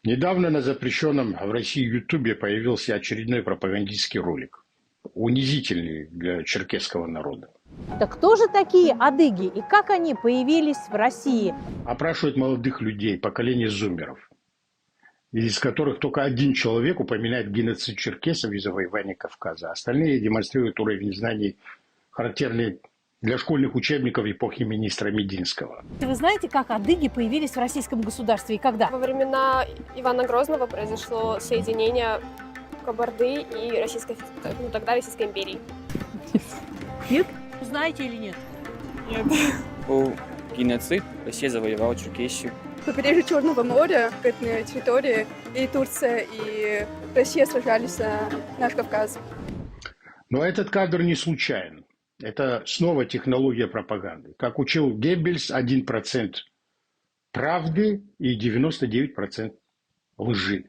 Недавно на запрещенном в России Ютубе появился очередной пропагандистский ролик, унизительный для черкесского народа. Так кто же такие адыги и как они появились в России? Опрашивают молодых людей, поколение зумеров, из которых только один человек упоминает геноцид черкесов и завоевание Кавказа. Остальные демонстрируют уровень знаний, характерный для школьных учебников эпохи министра Мединского. Вы знаете, как адыги появились в российском государстве и когда? Во времена Ивана Грозного произошло соединение Кабарды и тогда Российской империи. Нет? Знаете или нет? Был геноцид, Россия завоевала Черкесию. Побережье Черного моря, конкретные территории, и Турция, и Россия сражались за наш Кавказ. Но этот кадр не случайен. Это снова технология пропаганды. Как учил Геббельс, 1% правды и 99% лжи.